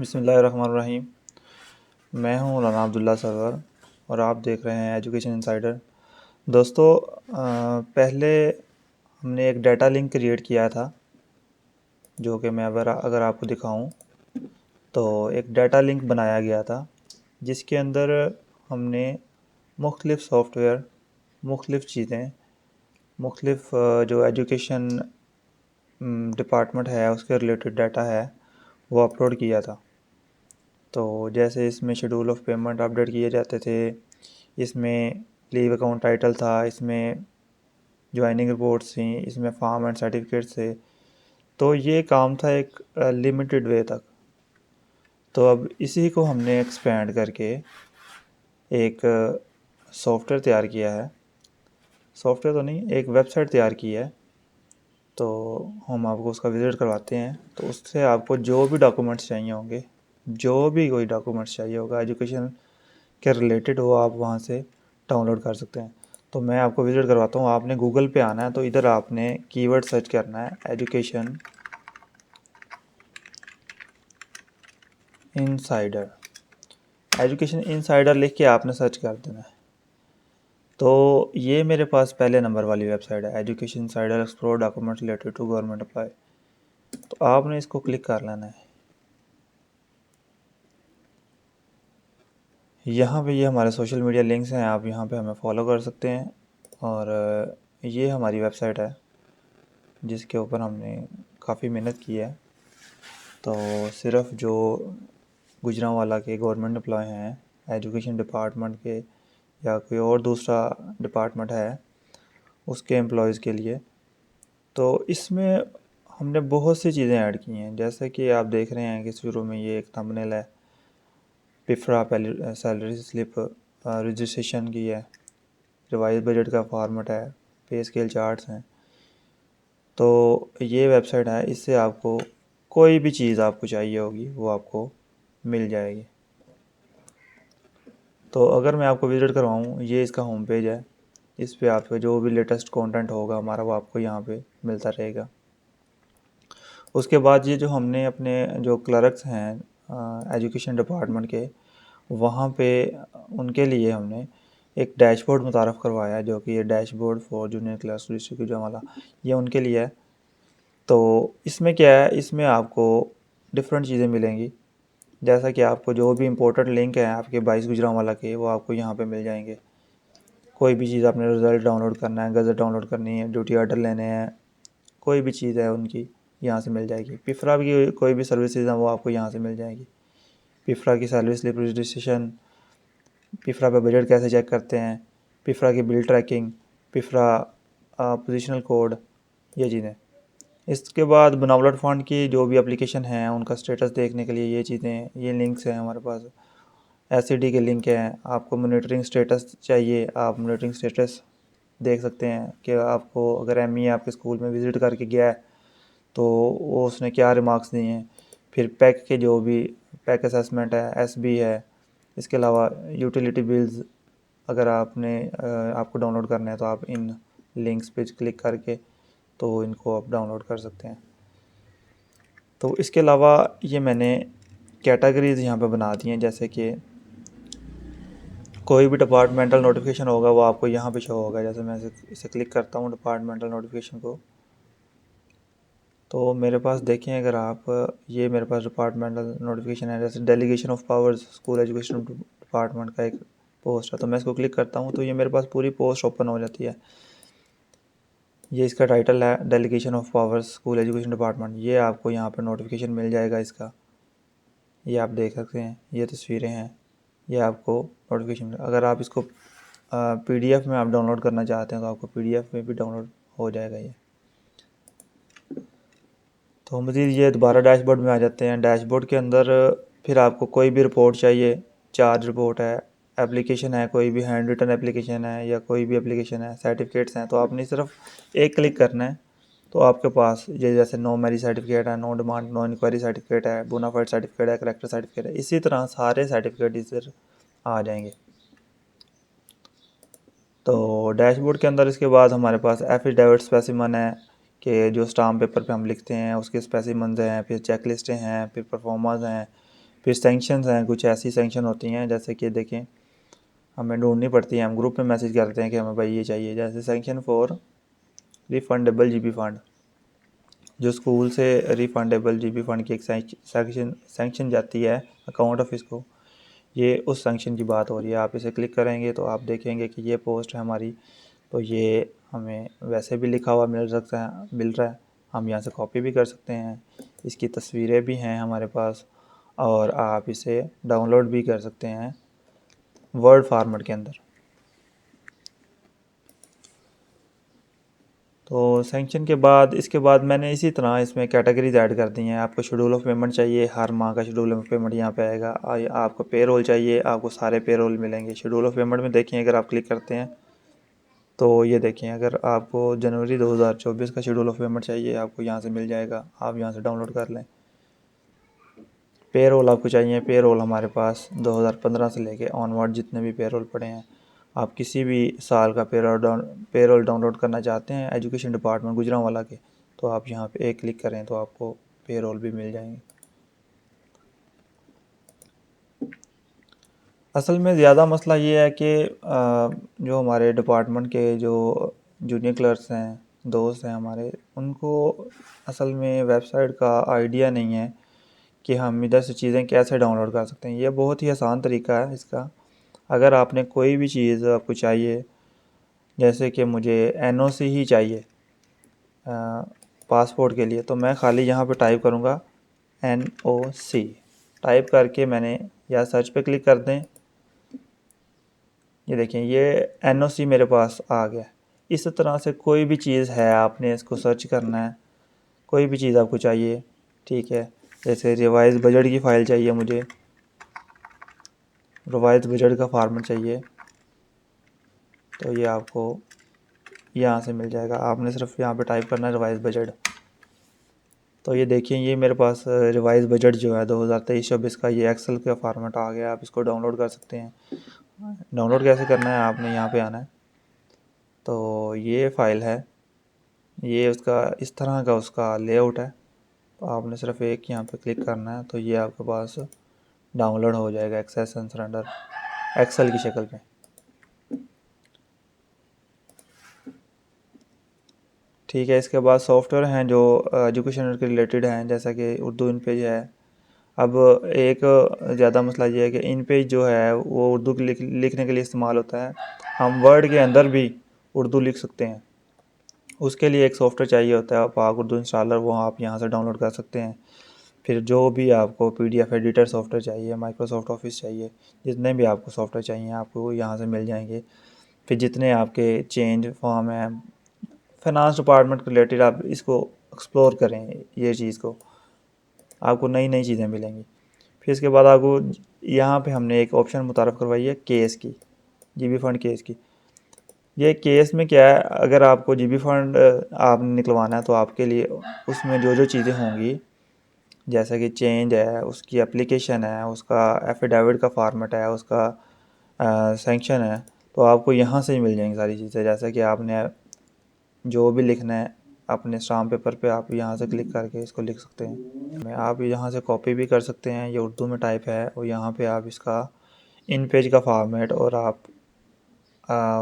बिस्मिल्लाहिर्रहमानिर्रहीम। मैं हूं राना अब्दुल्ला सरवर और आप देख रहे हैं एजुकेशन इनसाइडर। दोस्तों, पहले हमने एक डाटा लिंक क्रिएट किया था, जो कि मैं अगर आपको दिखाऊं तो एक डाटा लिंक बनाया गया था जिसके अंदर हमने मुख्तलिफ़ सॉफ्टवेयर, मुख्तलिफ़ चीज़ें, मुख्तलिफ़ जो एजुकेशन डिपार्टमेंट है उसके रिलेटेड डाटा है वो अपलोड किया था। तो जैसे इसमें शेड्यूल ऑफ पेमेंट अपडेट किए जाते थे, इसमें लीव अकाउंट टाइटल था, इसमें ज्वाइनिंग रिपोर्ट्स थी, इसमें फॉर्म एंड सर्टिफिकेट्स थे। तो ये काम था एक लिमिटेड वे तक। तो अब इसी को हमने एक्सपेंड करके एक सॉफ्टवेयर तैयार किया है। सॉफ्टवेयर तो नहीं, एक वेबसाइट तैयार की है। तो हम आपको उसका विज़िट करवाते हैं। तो उससे आपको जो भी डॉक्यूमेंट्स चाहिए होंगे, जो भी कोई डॉक्यूमेंट्स चाहिए होगा एजुकेशन के रिलेटेड, वो आप वहाँ से डाउनलोड कर सकते हैं। तो मैं आपको विज़िट करवाता हूँ। आपने गूगल पे आना है, तो इधर आपने कीवर्ड सर्च करना है एजुकेशन इनसाइडर। एजुकेशन इनसाइडर लिख के आपने सर्च कर देना है। तो ये मेरे पास पहले नंबर वाली वेबसाइट है, education insider explore documents related to government apply. तो आपने इसको क्लिक कर लेना है। यहाँ पे ये हमारे सोशल मीडिया लिंक्स हैं, आप यहाँ पे हमें फॉलो कर सकते हैं। और ये हमारी वेबसाइट है जिसके ऊपर हमने काफ़ी मेहनत की है। तो सिर्फ जो गुजरांवाला के गवर्नमेंट एम्प्लॉय हैं, एजुकेशन डिपार्टमेंट के या कोई और दूसरा डिपार्टमेंट है उसके एम्प्लॉयज़ के लिए। तो इसमें हमने बहुत सी चीज़ें ऐड की हैं, जैसे कि आप देख रहे हैं कि शुरू में ये एक थंबनेल है, पिफ्रा सैलरी स्लिप रजिस्ट्रेशन की है, रिवाइज बजट का फॉर्मेट है, पे स्केल चार्ट्स हैं। तो ये वेबसाइट है, इससे आपको कोई भी चीज़ आपको चाहिए होगी वो आपको मिल जाएगी। तो अगर मैं आपको विज़िट करवाऊँ, ये इसका होम पेज है। इस पे आपको जो भी लेटेस्ट कंटेंट होगा हमारा वो आपको यहाँ पे मिलता रहेगा। उसके बाद ये जो हमने अपने जो क्लर्क्स हैं एजुकेशन डिपार्टमेंट के, वहाँ पे उनके लिए हमने एक डैशबोर्ड मुतारफ़ करवाया है, जो कि ये dashboard for junior class district वाला, ये उनके लिए है। तो इसमें क्या है, इसमें आपको डिफरेंट चीज़ें मिलेंगी, जैसा कि आपको जो भी इम्पोर्टेंट लिंक है आपके 22 गुजरांवाला के, वो आपको यहाँ पे मिल जाएंगे। कोई भी चीज़ आपने रिज़ल्ट डाउनलोड करना है, गज़ट डाउनलोड करनी है, ड्यूटी ऑर्डर लेने हैं, कोई भी चीज़ है उनकी यहाँ से मिल जाएगी। पिफ्रा की कोई भी सर्विसेज हैं वो आपको यहाँ से मिल जाएगी। पिफ्रा की सैलरी स्लिप रजिस्ट्रेशन, पिफ्रा पे बजट कैसे चेक करते हैं, पिफ्रा की बिल ट्रैकिंग, पिफ्रा पोजीशनल कोड, ये चीज़ें। इसके बाद बनावट फ़ंड की जो भी एप्लीकेशन हैं उनका स्टेटस देखने के लिए ये चीज़ें, ये लिंक्स हैं हमारे पास। एससीडी के लिंक हैं। आपको मॉनिटरिंग स्टेटस चाहिए, आप मॉनिटरिंग स्टेटस देख सकते हैं कि आपको अगर एमई आपके स्कूल में विज़िट करके गया है तो वो उसने क्या रिमार्क्स दिए हैं। फिर पैक के जो भी पैक असेसमेंट है, एसबी है। इसके अलावा यूटिलिटी बिल्स अगर आपको डाउनलोड करना है तो आप इन लिंक्स पे क्लिक करके तो इनको आप डाउनलोड कर सकते हैं। तो इसके अलावा ये मैंने कैटेगरीज़ यहाँ पे बना दी हैं, जैसे कि कोई भी डिपार्टमेंटल नोटिफिकेशन होगा वो आपको यहाँ पे शो होगा। जैसे मैं इसे क्लिक करता हूँ डिपार्टमेंटल नोटिफिकेशन को, तो मेरे पास देखें अगर आप, ये मेरे पास डिपार्टमेंटल नोटिफिकेशन है, जैसे delegation of powers school education department का एक पोस्ट है। तो मैं इसको क्लिक करता हूँ तो ये मेरे पास पूरी पोस्ट ओपन हो जाती है। ये इसका टाइटल है delegation of powers school education department. ये आपको यहाँ पर नोटिफिकेशन मिल जाएगा इसका, ये आप देख सकते हैं, ये तस्वीरें हैं, ये आपको नोटिफिकेशन। अगर आप इसको पीडीएफ में आप डाउनलोड करना चाहते हैं तो आपको पीडीएफ में भी डाउनलोड हो जाएगा ये। तो मज़ीद ये दोबारा डैशबोर्ड में आ जाते हैं। डैशबोर्ड के अंदर फिर आपको कोई भी रिपोर्ट चाहिए, चार्ज रिपोर्ट है, एप्लीकेशन है, कोई भी हैंड रिटन एप्लीकेशन है या कोई भी एप्लीकेशन है, सर्टिफिकेट्स हैं, तो आपने सिर्फ एक क्लिक करना है तो आपके पास ये जैसे नो मैरिज सर्टिफिकेट है, no demand no inquiry certificate है, बोनाफाइड सर्टिफिकेट है, करेक्टर सर्टिफिकेट है, इसी तरह सारे सर्टिफिकेट इधर आ जाएंगे। तो डैशबोर्ड के अंदर इसके बाद हमारे पास एफिडेविट स्पेसिमन है कि जो स्टाम्प पेपर पे हम लिखते हैं उसके स्पेसिमन्स हैं, फिर चेक लिस्टें हैं, फिर परफॉर्मर्स हैं, फिर सेंक्शंस हैं, कुछ ऐसी सेंक्शन होती हैं जैसे कि देखें हमें ढूंढनी पड़ती है, हम ग्रुप में मैसेज करते हैं कि हमें भाई ये चाहिए, जैसे sanction for refundable GB fund, जो स्कूल से रिफंडेबल जीबी फ़ंड की एक सेंक्शन जाती है अकाउंट ऑफिस को, ये उस सेंक्शन की बात हो रही है। आप इसे क्लिक करेंगे तो आप देखेंगे कि ये पोस्ट है हमारी, तो ये हमें वैसे भी लिखा हुआ मिल रहा है, हम यहाँ से कॉपी भी कर सकते हैं, इसकी तस्वीरें भी हैं हमारे पास, और आप इसे डाउनलोड भी कर सकते हैं वर्ड फॉर्मेट के अंदर। तो सेंक्शन के बाद इसके बाद मैंने इसी तरह इसमें कैटेगरीज ऐड कर दी हैं। आपको शेड्यूल ऑफ पेमेंट चाहिए, हर माह का शेड्यूल ऑफ पेमेंट यहाँ पे आएगा। आपको पे रोल चाहिए, आपको सारे पे रोल मिलेंगे। शेड्यूल ऑफ पेमेंट में देखें, अगर आप क्लिक करते हैं तो ये देखें, अगर आपको जनवरी 2024 का शेड्यूल ऑफ पेमेंट चाहिए, आपको यहाँ से मिल जाएगा, आप यहाँ से डाउनलोड कर लें। पे रोल आपको चाहिए, पे रोल हमारे पास 2015 से लेके ऑनवर्ड जितने भी पे रोल पड़े हैं, आप किसी भी साल का पे रोल डाउनलोड करना चाहते हैं एजुकेशन डिपार्टमेंट गुजरांवाला के, तो आप यहाँ पे एक क्लिक करें तो आपको पे रोल भी मिल जाएंगे। असल में ज़्यादा मसला ये है कि जो हमारे डिपार्टमेंट के जो जूनियर क्लर्क्स हैं, दोस्त हैं हमारे, उनको असल में वेबसाइट का आइडिया नहीं है कि हम इधर से चीज़ें कैसे डाउनलोड कर सकते हैं। ये बहुत ही आसान तरीका है इसका। अगर आपने कोई भी चीज़ आपको चाहिए, जैसे कि मुझे एनओसी ही चाहिए पासपोर्ट के लिए, तो मैं खाली यहाँ पे टाइप करूँगा एनओसी, टाइप करके मैंने या सर्च पे क्लिक कर दें, ये देखें ये एनओसी मेरे पास आ गया। इस तरह से कोई भी चीज़ है, आपने इसको सर्च करना है, कोई भी चीज़ आपको चाहिए, ठीक है। जैसे रिवाइज बजट की फ़ाइल चाहिए मुझे, रिवाइज बजट का फॉर्मेट चाहिए, तो ये आपको यहाँ से मिल जाएगा। आपने सिर्फ यहाँ पे टाइप करना है रिवाइज बजट, तो ये देखिए ये मेरे पास रिवाइज बजट जो है 2023-24 का, ये एक्सेल का फॉर्मेट आ गया। आप इसको डाउनलोड कर सकते हैं। डाउनलोड कैसे करना है, आपने यहाँ पे आना है, तो ये फ़ाइल है, ये उसका इस तरह का उसका लेआउट है, तो आपने सिर्फ एक यहाँ पे क्लिक करना है, तो ये आपके पास डाउनलोड हो जाएगा एक्सेस एंड सरेंडर एक्सेल की शक्ल में। ठीक है, इसके बाद सॉफ्टवेयर हैं जो एजुकेशन के रिलेटेड हैं, जैसा कि उर्दू इन पेज है। अब एक ज़्यादा मसला ये है कि इन पेज जो है वो उर्दू लिखने के लिए इस्तेमाल होता है। हम वर्ड के अंदर भी उर्दू लिख सकते हैं, उसके लिए एक सॉफ्टवेयर चाहिए होता है पाक उर्दू इंस्टॉलर, वो आप यहाँ से डाउनलोड कर सकते हैं। फिर जो भी आपको पीडीएफ एडिटर सॉफ्टवेयर चाहिए, माइक्रोसॉफ्ट ऑफिस चाहिए, जितने भी आपको सॉफ्टवेयर चाहिए आपको यहाँ से मिल जाएंगे। फिर जितने आपके चेंज फॉर्म हैं फाइनेंस डिपार्टमेंट के रिलेटेड, आप इसको एक्सप्लोर करें, ये चीज़ को आपको नई नई चीज़ें मिलेंगी। फिर इसके बाद आपको यहाँ पे हमने एक ऑप्शन मुतारफ़ करवाई है केस की, जीबी फ़ंड केस की। ये केस में क्या है, अगर आपको जीबी फ़ंड आपने निकलवाना है तो आपके लिए उसमें जो जो चीज़ें होंगी, जैसा कि चेंज है, उसकी एप्लीकेशन है, उसका एफिडेविट का फॉर्मेट है, उसका सेंक्शन है, तो आपको यहाँ से ही मिल जाएंगी सारी चीज़ें। जैसा कि आपने जो भी लिखना है अपने स्टाम्प पेपर पे, आप यहाँ से क्लिक करके इसको लिख सकते हैं। आप यहाँ से कॉपी भी कर सकते हैं, ये उर्दू में टाइप है, और यहाँ पे आप इसका इन पेज का फॉर्मेट और आप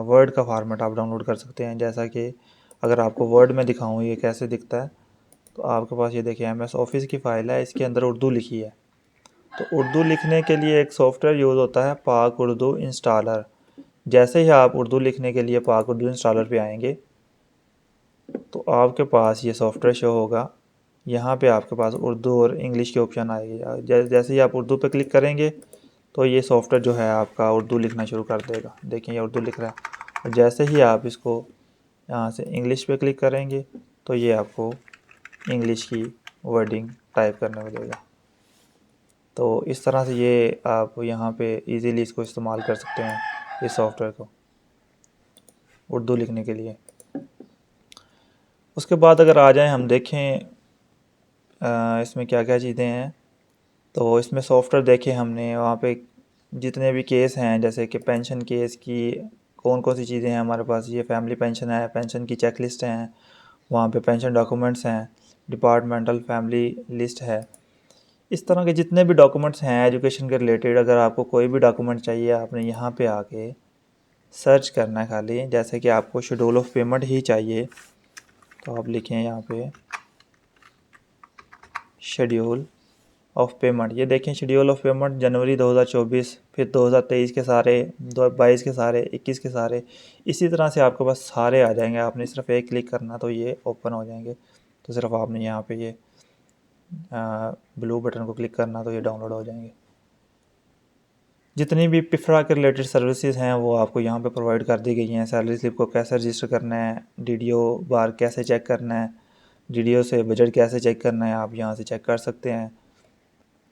वर्ड का फॉर्मेट आप डाउनलोड कर सकते हैं। जैसा कि अगर आपको वर्ड में दिखाऊँ ये कैसे दिखता है, तो आपके पास ये देखिए एमएस ऑफिस की फ़ाइल है, इसके अंदर उर्दू लिखी है। तो उर्दू लिखने के लिए एक सॉफ्टवेयर यूज़ होता है पाक उर्दू इंस्टॉलर। जैसे ही आप उर्दू लिखने के लिए पाक उर्दू इंस्टॉलर पे आएंगे तो आपके पास ये सॉफ्टवेयर शो होगा। यहाँ पे आपके पास उर्दू और इंग्लिश के ऑप्शन आएगी। जैसे ही आप उर्दू पे क्लिक करेंगे तो ये सॉफ्टवेयर जो है आपका उर्दू लिखना शुरू कर देगा। देखिए ये उर्दू लिख रहा है, और जैसे ही आप इसको यहाँ से इंग्लिश पे क्लिक करेंगे तो ये आपको इंग्लिश की वर्डिंग टाइप करने में देगा। तो इस तरह से ये आप यहाँ पे इजीली इसको इस्तेमाल कर सकते हैं, इस सॉफ्टवेयर को उर्दू लिखने के लिए। उसके बाद अगर आ जाएं हम देखें इसमें क्या क्या चीज़ें हैं, तो इसमें सॉफ्टवेयर देखे हमने, वहाँ पे जितने भी केस हैं, जैसे कि पेंशन केस की कौन कौन सी चीज़ें हैं हमारे पास, ये फैमिली पेंशन है, पेंशन की चेक लिस्ट हैं, वहाँ पे पेंशन डॉक्यूमेंट्स हैं, डिपार्टमेंटल फैमिली लिस्ट है, इस तरह के जितने भी डॉक्यूमेंट्स हैं एजुकेशन के रिलेटेड, अगर आपको कोई भी डॉक्यूमेंट चाहिए आपने यहाँ पे आके सर्च करना है खाली। जैसे कि आपको शेड्यूल ऑफ पेमेंट ही चाहिए तो आप लिखें यहाँ पे शेड्यूल ऑफ पेमेंट। ये देखें शेड्यूल ऑफ पेमेंट जनवरी 2024, फिर 2023 के सारे, 2022 के सारे, 21 के सारे, इसी तरह से आपके पास सारे आ जाएंगे। आपने सिर्फ एक क्लिक करना तो ये ओपन हो जाएंगे। तो सिर्फ आपने यहाँ पे ये ब्लू बटन को क्लिक करना तो ये डाउनलोड हो जाएंगे। जितनी भी पिफ्रा के रिलेटेड सर्विसेज हैं वो आपको यहाँ पे प्रोवाइड कर दी गई हैं। सैलरी स्लिप को कैसे रजिस्टर करना है, डीडीओ बार कैसे चेक करना है, डीडीओ से बजट कैसे चेक करना है, आप यहाँ से चेक कर सकते हैं।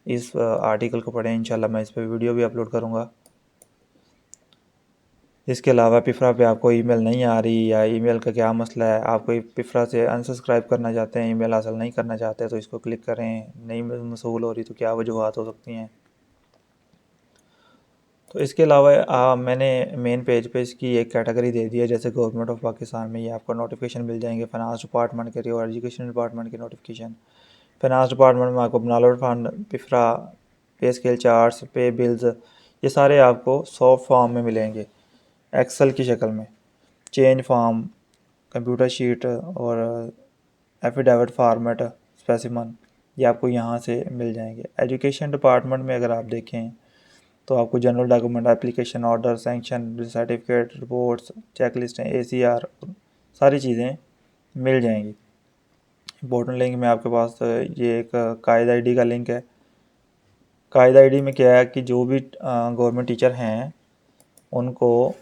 इस आर्टिकल को पढ़ें, इंशाल्लाह मैं इस पर वीडियो भी अपलोड करूँगा। इसके अलावा पिफ्रा पे आपको ईमेल नहीं आ रही या ईमेल का क्या मसला है, आप कोई पिफ्रा से अनसब्सक्राइब करना चाहते हैं, ईमेल हासिल नहीं करना चाहते तो इसको क्लिक करें। नहीं मसूल हो रही तो क्या वजूहत हो सकती हैं। तो इसके अलावा मैंने मेन पेज पे इसकी एक कैटेगरी दे दी है। जैसे गवर्नमेंट ऑफ पाकिस्तान में ये आपको नोटिफिकेशन मिल जाएंगे, फाइनेंस डिपार्टमेंट के और एजुकेशन डिपार्टमेंट के नोटिफिकेशन। फाइनेंस डिपार्टमेंट में आपको बनावट फंड, पिफ्रा, पे स्केल चार्ट्स, पे बिल्स, ये सारे आपको सॉफ्ट फॉर्म में मिलेंगे, एक्सेल की शक्ल में, चेंज फॉर्म, कंप्यूटर शीट और एफिडेविट फार्मेट, स्पेसिमन, ये आपको यहाँ से मिल जाएंगे। एजुकेशन डिपार्टमेंट में अगर आप देखें तो आपको general document, application, order, sanction, certificate, reports, checklist, ACR, सारी चीज़ें मिल जाएंगी। इंपॉर्टेंट लिंक में आपके पास ये एक कायदा ID का लिंक है। कायदा ID में क्या है कि जो भी गवर्नमेंट टीचर हैं उनको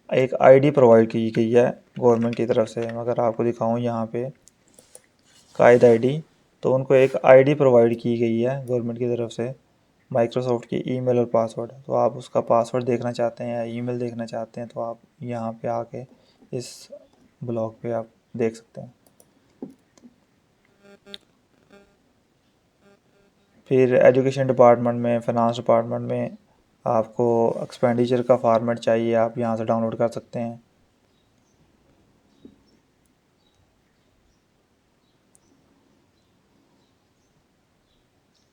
एक ID प्रोवाइड की गई है गवर्नमेंट की तरफ से। अगर आपको दिखाऊं यहाँ पे कायदा ID, तो उनको एक ID प्रोवाइड की गई है गवर्नमेंट की तरफ से, माइक्रोसॉफ्ट की ईमेल और पासवर्ड। तो आप उसका पासवर्ड देखना चाहते हैं या ईमेल देखना चाहते हैं तो आप यहाँ पे आके इस ब्लॉग पे आप देख सकते हैं। फिर एजुकेशन डिपार्टमेंट में, फाइनेंस डिपार्टमेंट में आपको एक्सपेंडिचर का फॉर्मेट चाहिए, आप यहाँ से डाउनलोड कर सकते हैं।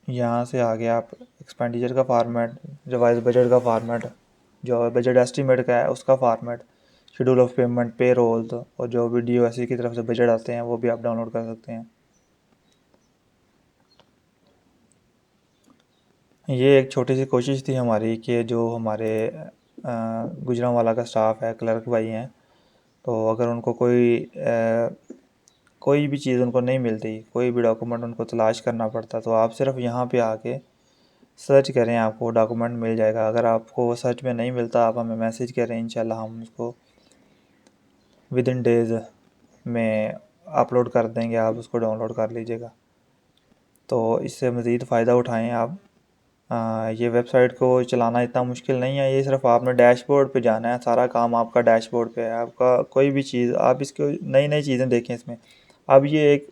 यहाँ से आगे आप एक्सपेंडिचर का फार्मेट, रिवाइज बजट का फार्मेट, जो बजट एस्टीमेट का है उसका फार्मेट, शेड्यूल ऑफ पेमेंट, पे रोल, और जो भी DOSC की तरफ से बजट आते हैं वो भी आप डाउनलोड कर सकते हैं। ये एक छोटी सी कोशिश थी हमारी कि जो हमारे गुजरांवाला का स्टाफ है, क्लर्क भाई हैं, तो अगर उनको कोई भी चीज़ उनको नहीं मिलती, कोई भी डॉक्यूमेंट उनको तलाश करना पड़ता, तो आप सिर्फ यहाँ पे आके सर्च करें, आपको डॉक्यूमेंट मिल जाएगा। अगर आपको वो सर्च में नहीं मिलता आप हमें मैसेज करें, इंशाल्लाह हम उसको विद इन डेज़ में अपलोड कर देंगे, आप उसको डाउनलोड कर लीजिएगा। तो इससे मज़ीद फ़ायदा उठाएँ आप। ये वेबसाइट को चलाना इतना मुश्किल नहीं है, ये सिर्फ आपने डैशबोर्ड पे जाना है, सारा काम आपका डैशबोर्ड पे है। आपका कोई भी चीज़, आप इसको नई नई चीज़ें देखें इसमें। अब ये एक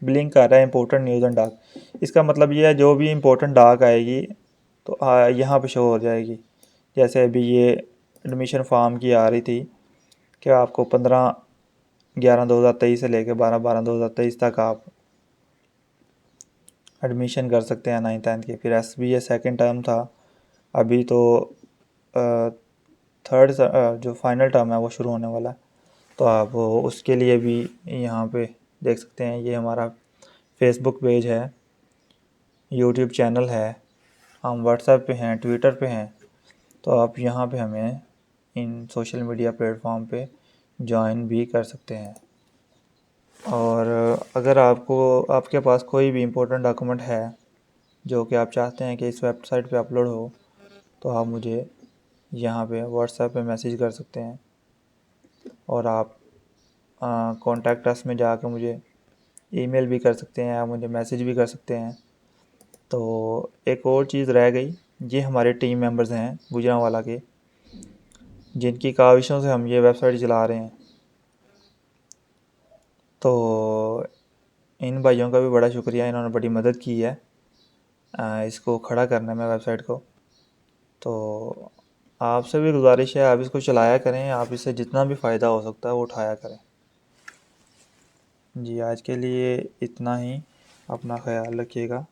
ब्लिंक आ रहा है इंपॉर्टेंट न्यूज़ एंड डाक, इसका मतलब ये है जो भी इंपॉर्टेंट डाक आएगी तो यहाँ पे शो हो जाएगी। जैसे अभी ये एडमिशन फॉर्म की आ रही थी कि आपको 15/11/2023 से लेकर 12/12/2023 तक आप एडमिशन कर सकते हैं 9th-10th के। फिर SBA सेकेंड टर्म था, अभी तो थर्ड जो फाइनल टर्म है वो शुरू होने वाला है, तो आप उसके लिए भी यहाँ पे देख सकते हैं। ये हमारा फेसबुक पेज है, यूट्यूब चैनल है, हम व्हाट्सएप पे हैं, ट्विटर पे हैं, तो आप यहाँ पे हमें इन सोशल मीडिया प्लेटफॉर्म पे ज्वाइन भी कर सकते हैं। और अगर आपके पास कोई भी इम्पोर्टेंट डॉक्यूमेंट है जो कि आप चाहते हैं कि इस वेबसाइट पे अपलोड हो, तो आप मुझे यहाँ पे व्हाट्सएप पे मैसेज कर सकते हैं और आप कॉन्टैक्ट अस में जाकर मुझे ईमेल भी कर सकते हैं, आप मुझे मैसेज भी कर सकते हैं। तो एक और चीज़ रह गई, ये हमारे टीम मेंबर्स हैं गुजरांवाला के, जिनकी काविशों से हम ये वेबसाइट चला रहे हैं। तो इन भाइयों का भी बड़ा शुक्रिया, इन्होंने बड़ी मदद की है इसको खड़ा करने में, वेबसाइट को। तो आपसे भी गुजारिश है आप इसको चलाया करें, आप इससे जितना भी फ़ायदा हो सकता है वो उठाया करें। जी आज के लिए इतना ही। अपना ख्याल रखिएगा।